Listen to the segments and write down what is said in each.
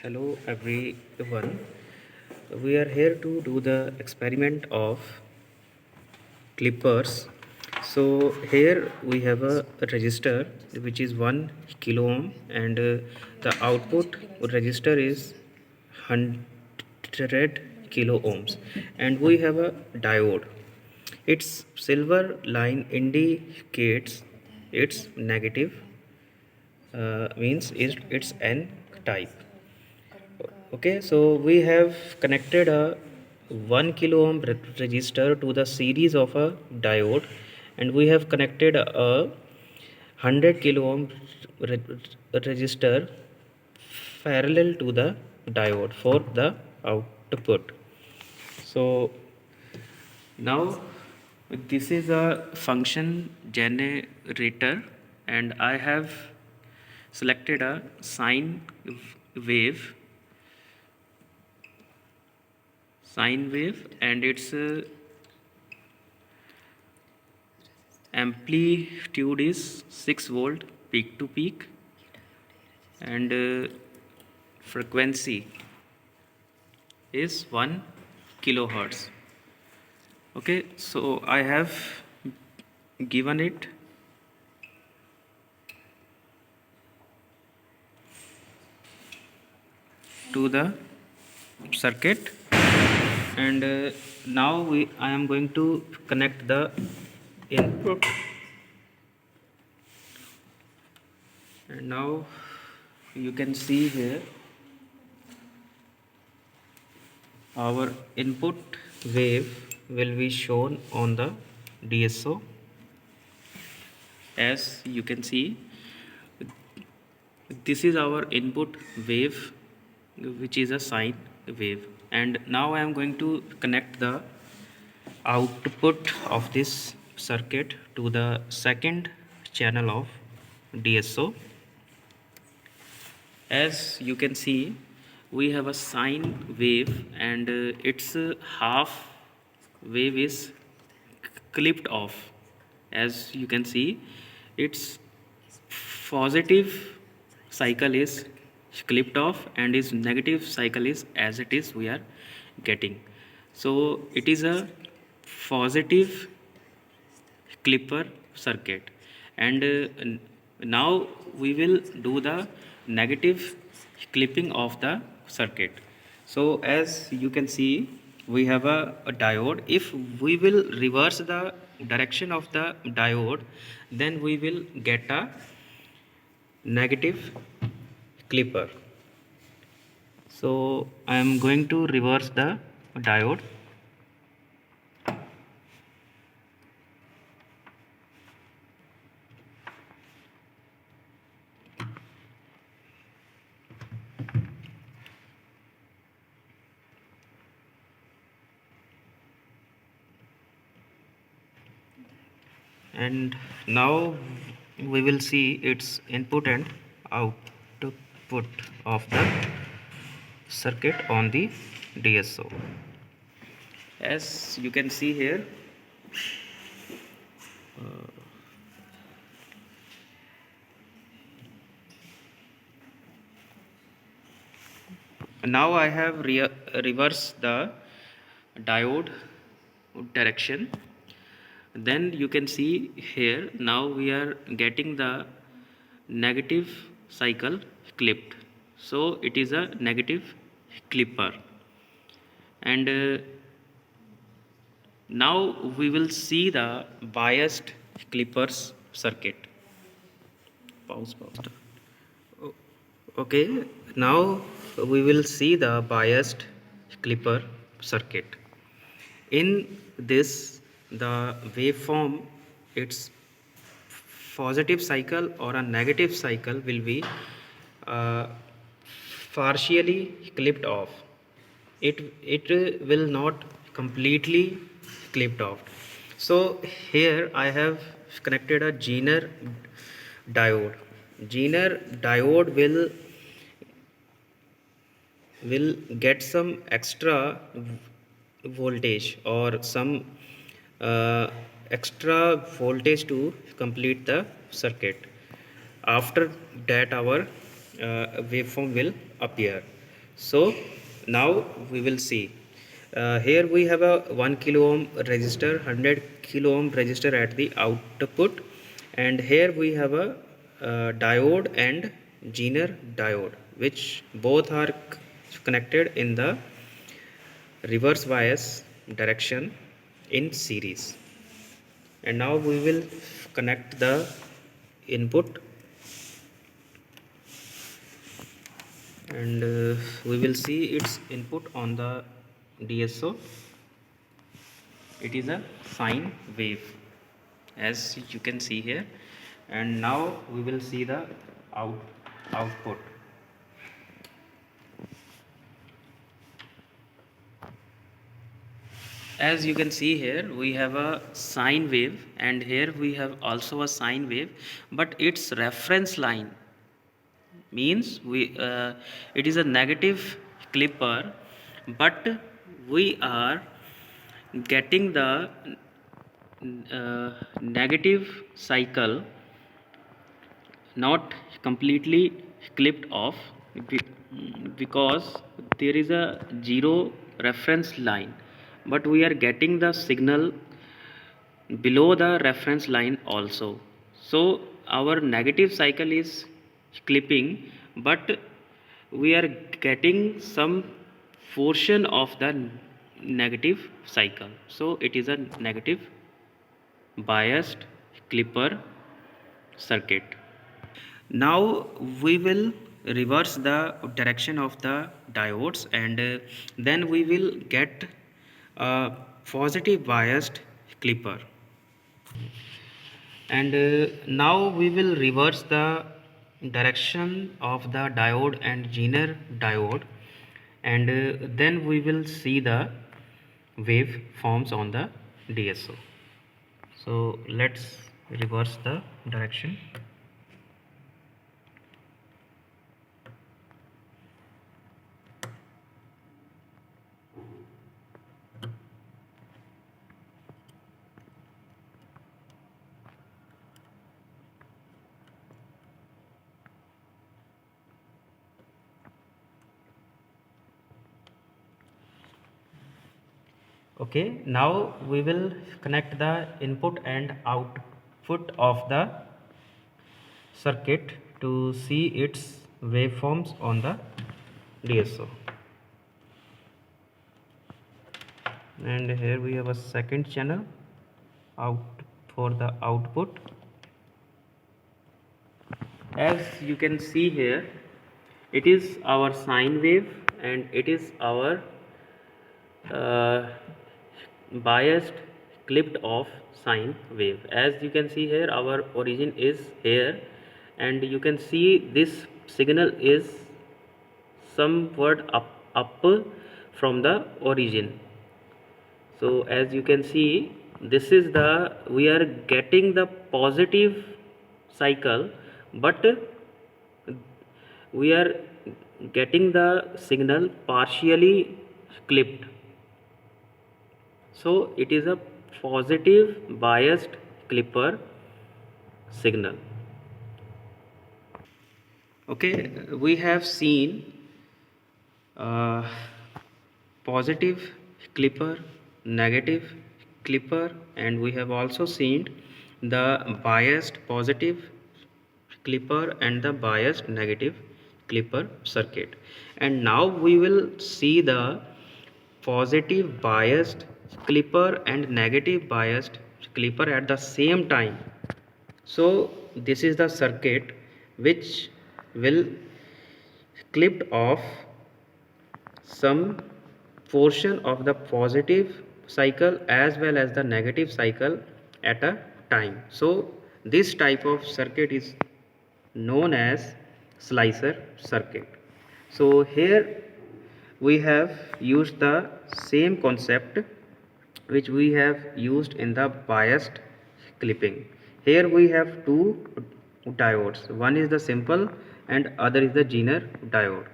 Hello everyone. We are here to do the experiment of clippers. So here we have a resistor which is 1 kilo ohm, and the output resistor is 100 kilo ohms, and we have a diode. Its silver line indicates its negative, means it's N type. Okay, so we have connected a 1 kilo ohm resistor to the series of a diode, and we have connected a 100 kilo ohm resistor parallel to the diode for the output. So now this is a function generator, and I have selected a wave sine wave, and its amplitude is 6 volt peak to peak, and frequency is 1 kilohertz. Okay, so I have given it to the circuit, and now I am going to connect the input, and now you can see here our input wave will be shown on the DSO. As you can see, this is our input wave, which is a sine wave, and now I am going to connect the output of this circuit to the second channel of DSO. As you can see, we have a sine wave, and its half wave is clipped off. As you can see, its positive cycle is clipped off, and its negative cycle is as it is we are getting. So it is a positive clipper circuit, and now we will do the negative clipping of the circuit. So as you can see, we have a diode. If we will reverse the direction of the diode, then we will get a negative clipper. So I am going to reverse the diode. And now we will see its input and output of the circuit on the DSO. As you can see here, now I have reversed the diode direction. Then you can see here, now we are getting the negative cycle clipped, so it is a negative clipper. And now we will see the biased clippers circuit. Pause. Okay, now we will see the biased clipper circuit. In this, the waveform, its positive cycle or a negative cycle will be uh, partially clipped off. It will not completely clipped off. So here I have connected a Zener diode. Zener diode will get some extra voltage or some uh, extra voltage to complete the circuit. After that, our waveform will appear. So now we will see. Here we have a 1 kilo ohm resistor, 100 kilo ohm resistor at the output, and here we have a diode and Zener diode, which both are connected in the reverse bias direction in series. And now we will connect the input, and we will see its input on the DSO. It is a sine wave, as you can see here. And now we will see the output. As you can see here, we have a sine wave, and here we have also a sine wave, but its reference line means it is a negative clipper, but we are getting the negative cycle not completely clipped off, because there is a zero reference line, but we are getting the signal below the reference line also. So our negative cycle is clipping, but we are getting some portion of the negative cycle, so it is a negative biased clipper circuit. Now we will reverse the direction of the diodes, and then we will get a positive biased clipper. And now we will reverse the direction of the diode and Zener diode, and then we will see the wave forms on the DSO. So let's reverse the direction. Okay, now we will connect the input and output of the circuit to see its waveforms on the DSO. And here we have a second channel out for the output. As you can see here, it is our sine wave, and it is our biased clipped off sine wave. As you can see here, our origin is here, and you can see this signal is somewhat up from the origin. So as you can see, this is the, we are getting the positive cycle, but we are getting the signal partially clipped. So it is a positive biased clipper signal. Okay, we have seen positive clipper, negative clipper, and we have also seen the biased positive clipper and the biased negative clipper circuit. And now we will see the positive biased clipper and negative biased clipper at the same time. So this is the circuit which will clipped off some portion of the positive cycle as well as the negative cycle at a time. So this type of circuit is known as slicer circuit. So here we have used the same concept which we have used in the biased clipping. Here we have two diodes, one is the simple and other is the Zener diode.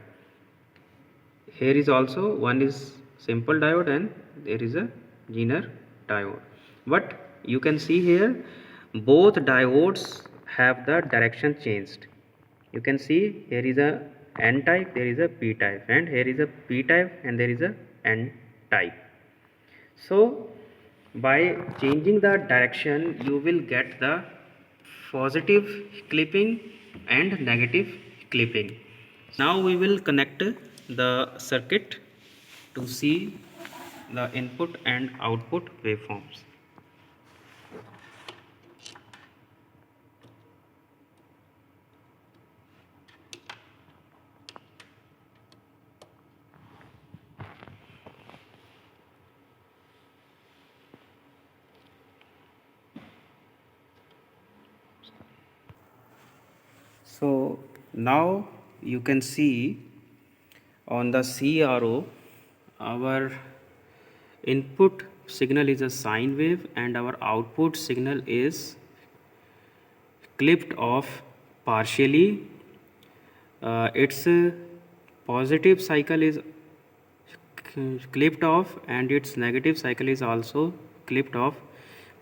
Here is also one is simple diode and there is a Zener diode. But you can see here both diodes have the direction changed. You can see here is a N type, there is a P type, and here is a P type and there is a N type. So by changing the direction you will get the positive clipping and negative clipping. Now we will connect the circuit to see the input and output waveforms. So now you can see on the CRO our input signal is a sine wave and our output signal is clipped off partially. Its positive cycle is clipped off and its negative cycle is also clipped off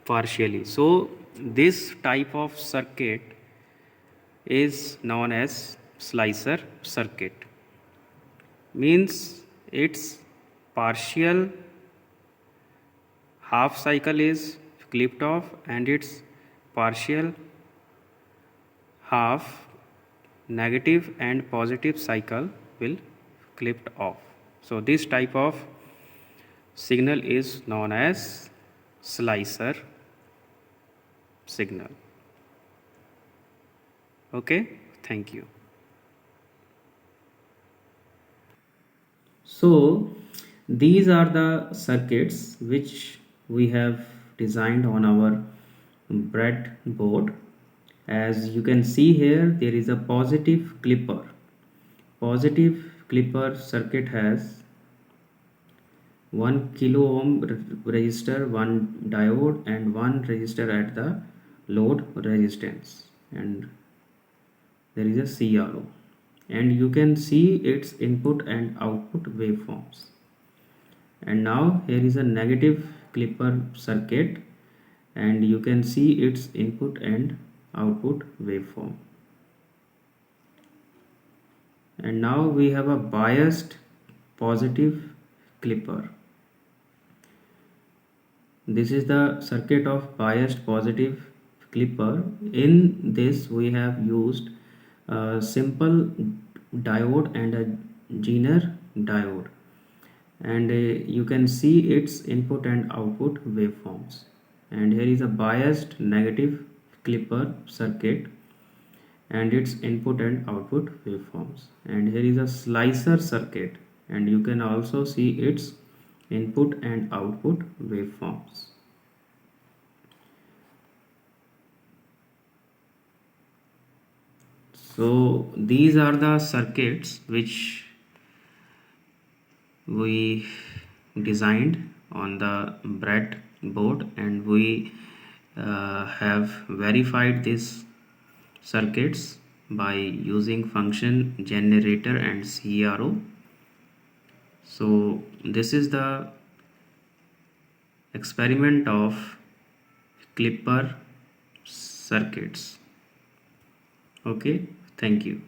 partially. So this type of circuit is known as slicer circuit. Means its partial half cycle is clipped off and its partial half negative and positive cycle will clipped off. So this type of signal is known as slicer signal. Okay, thank you. So these are the circuits which we have designed on our breadboard. As you can see here, there is a positive clipper. Positive clipper circuit has 1 kilo ohm resistor, one diode and one resistor at the load resistance, and there is a CRO, and you can see its input and output waveforms. And now here is a negative clipper circuit and you can see its input and output waveform. And now we have a biased positive clipper. This is the circuit of biased positive clipper. In this we have used a simple diode and a Zener diode, and you can see its input and output waveforms. And here is a biased negative clipper circuit and its input and output waveforms. And here is a slicer circuit and you can also see its input and output waveforms. So these are the circuits which we designed on the breadboard, and we have verified these circuits by using function generator and CRO. So this is the experiment of clipper circuits. Okay, thank you.